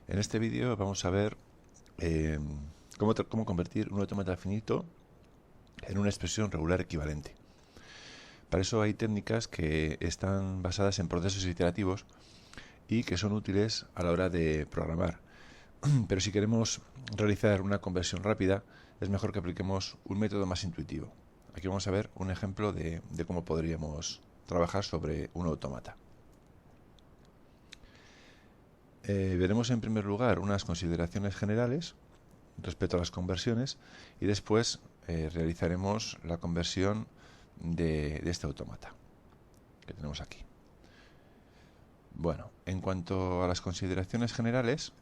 En este vídeo vamos a ver eh, cómo convertir un autómata finito en una expresión regular equivalente. Para eso hay técnicas que están basadas en procesos iterativos y que son útiles a la hora de programar. Pero si queremos realizar una conversión rápida, es mejor que apliquemos un método más intuitivo. Aquí vamos a ver un ejemplo de cómo podríamos trabajar sobre un autómata. Veremos en primer lugar unas consideraciones generales respecto a las conversiones y después realizaremos la conversión de este autómata que tenemos aquí. Bueno, en cuanto a las consideraciones generales,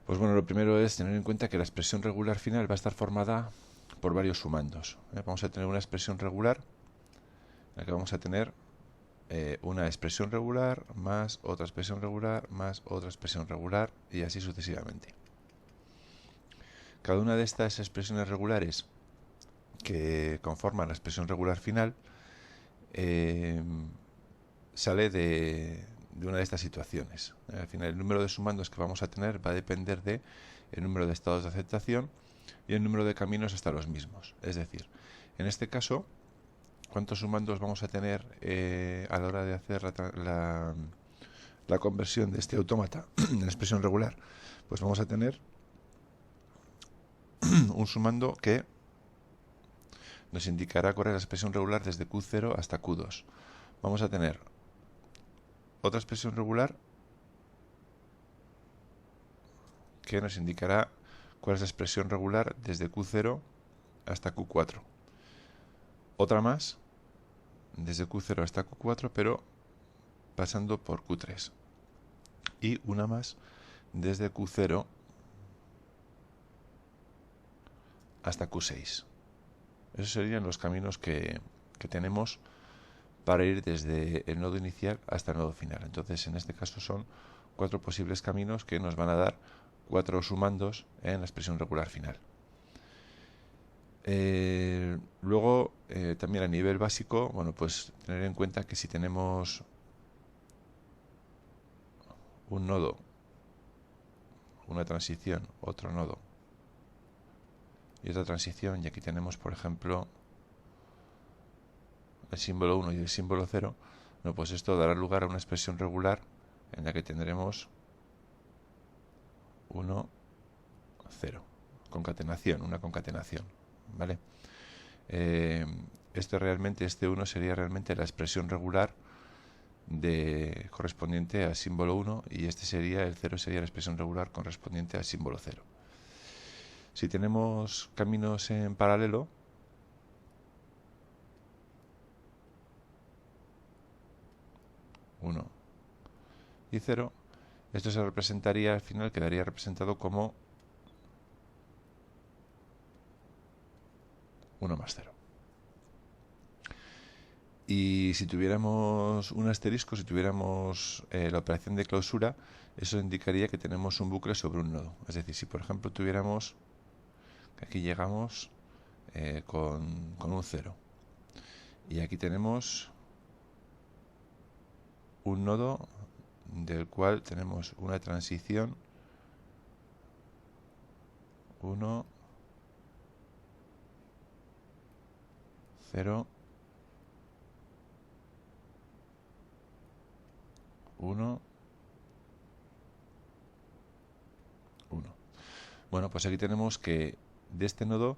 pues bueno, lo primero es tener en cuenta que la expresión regular final va a estar formada por varios sumandos. Vamos a tener una expresión regular en la que vamos a tener una expresión regular más otra expresión regular más otra expresión regular y así sucesivamente. Cada una de estas expresiones regulares que conforman la expresión regular final sale de una de estas situaciones. Al final, el número de sumandos que vamos a tener va a depender de el número de estados de aceptación y el número de caminos hasta los mismos. Es decir, en este caso, ¿cuántos sumandos vamos a tener a la hora de hacer la conversión de este autómata en la expresión regular? Pues vamos a tener un sumando que nos indicará cuál es la expresión regular desde Q0 hasta Q2. Vamos a tener otra expresión regular que nos indicará cuál es la expresión regular desde Q0 hasta Q4. Otra más desde Q0 hasta Q4, pero pasando por Q3. Y una más desde Q0 hasta Q6. Esos serían los caminos que tenemos para ir desde el nodo inicial hasta el nodo final. Entonces, en este caso son 4 posibles caminos que nos van a dar 4 sumandos en la expresión regular final. Luego, también a nivel básico, bueno, pues tener en cuenta que si tenemos un nodo, una transición, otro nodo y otra transición, y aquí tenemos, por ejemplo, el símbolo 1 y el símbolo 0, no, pues esto dará lugar a una expresión regular en la que tendremos 1, 0. Concatenación, una concatenación, ¿vale? Este 1 sería realmente la expresión regular correspondiente al símbolo 1 y el 0 sería la expresión regular correspondiente al símbolo 0. Si tenemos caminos en paralelo, uno y 0, esto se representaría al final, quedaría representado como 1 más 0. Y si tuviéramos un asterisco, si tuviéramos la operación de clausura, eso indicaría que tenemos un bucle sobre un nodo. Es decir, si por ejemplo tuviéramos, que aquí llegamos con un 0, y aquí tenemos un nodo del cual tenemos una transición 1, 0, 1, 1. Bueno, pues aquí tenemos que de este nodo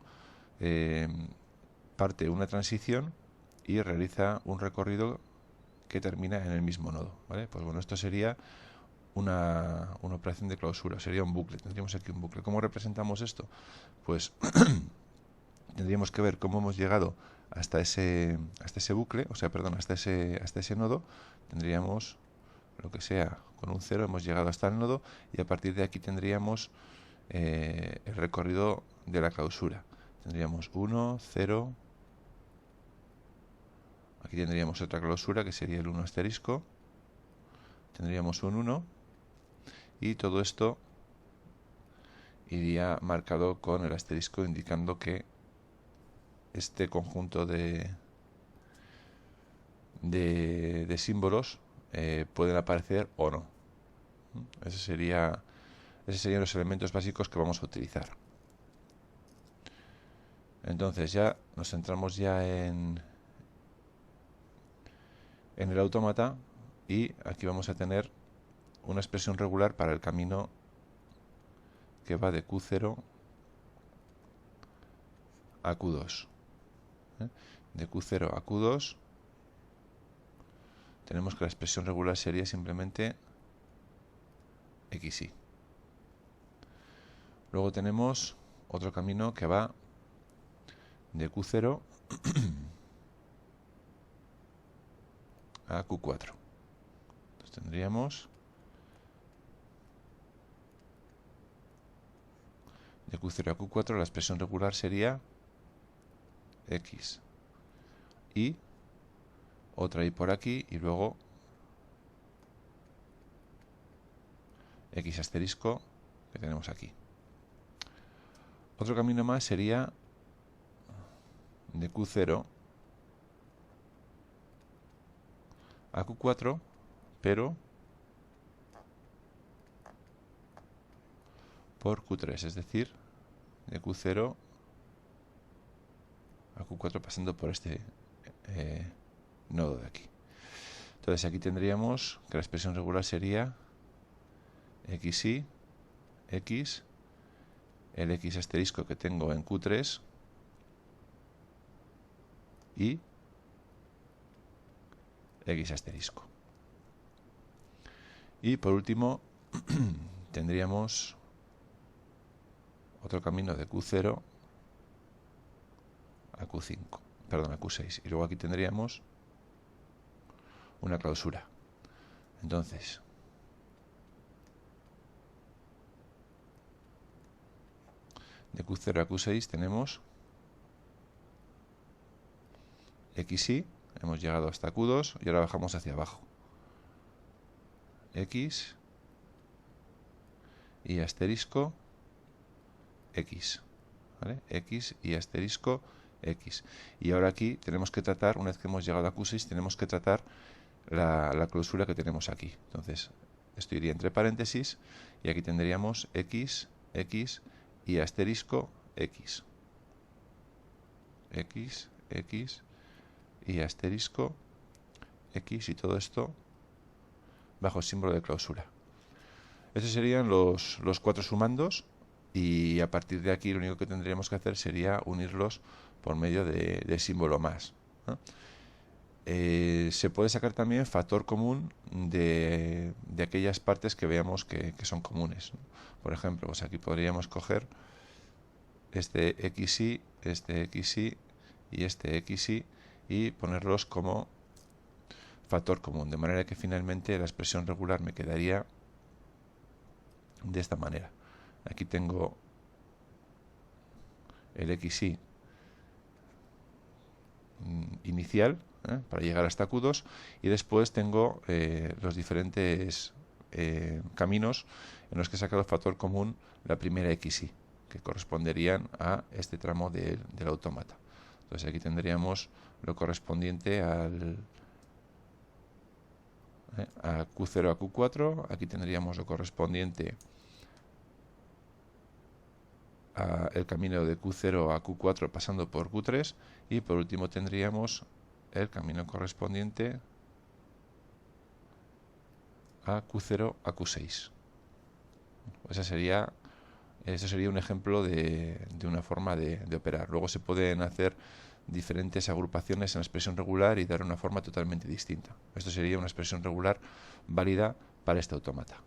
parte una transición y realiza un recorrido que termina en el mismo nodo, ¿vale? Pues bueno, esto sería una operación de clausura, sería un bucle, tendríamos aquí un bucle. ¿Cómo representamos esto? Pues tendríamos que ver cómo hemos llegado hasta ese bucle, o sea, perdón, hasta ese nodo. Tendríamos lo que sea, con un 0 hemos llegado hasta el nodo y a partir de aquí tendríamos el recorrido de la clausura. Tendríamos 1, 0, aquí tendríamos otra clausura que sería el 1 asterisco, tendríamos un 1 y todo esto iría marcado con el asterisco indicando que este conjunto de símbolos pueden aparecer o no, Esos serían los elementos básicos que vamos a utilizar. Entonces ya nos centramos ya en el autómata, y aquí vamos a tener una expresión regular para el camino que va de Q0 a Q2. De Q0 a Q2 tenemos que la expresión regular sería simplemente xy. Luego tenemos otro camino que va de Q0 a Q4. Entonces tendríamos de Q0 a Q4 la expresión regular sería x, y otra y por aquí, y luego x asterisco que tenemos aquí. Otro camino más sería de Q0 a Q4, pero por Q3, es decir, de Q0 a Q4 pasando por este nodo de aquí. Entonces aquí tendríamos que la expresión regular sería xy, x, el x asterisco que tengo en Q3 y x asterisco. Y por último tendríamos otro camino de Q0 a Q5, perdón, a Q6, y luego aquí tendríamos una clausura. Entonces de Q0 a Q6 tenemos xy, hemos llegado hasta Q2 y ahora bajamos hacia abajo. X y asterisco x, ¿vale? X y asterisco x. Y ahora aquí tenemos que tratar, una vez que hemos llegado a Q6, tenemos que tratar la clausura que tenemos aquí. Entonces, esto iría entre paréntesis y aquí tendríamos x, x y asterisco x. X, x y asterisco x, y todo esto bajo el símbolo de clausura. Estos serían los 4 sumandos, y a partir de aquí lo único que tendríamos que hacer sería unirlos por medio de símbolo más, ¿no? Se puede sacar también factor común de aquellas partes que veamos que son comunes, ¿no? Por ejemplo, pues aquí podríamos coger este xy, este xy y este xy y ponerlos como factor común, de manera que finalmente la expresión regular me quedaría de esta manera. Aquí tengo el xy inicial, para llegar hasta Q2, y después tengo los diferentes caminos en los que he sacado factor común la primera xy, que corresponderían a este tramo del autómata. Entonces aquí tendríamos lo correspondiente a Q0 a Q4, aquí tendríamos lo correspondiente a el camino de Q0 a Q4 pasando por Q3, y por último tendríamos el camino correspondiente a Q0 a Q6. Ese sería un ejemplo de una forma de operar. Luego se pueden hacer diferentes agrupaciones en la expresión regular y dar una forma totalmente distinta. Esto sería una expresión regular válida para este autómata.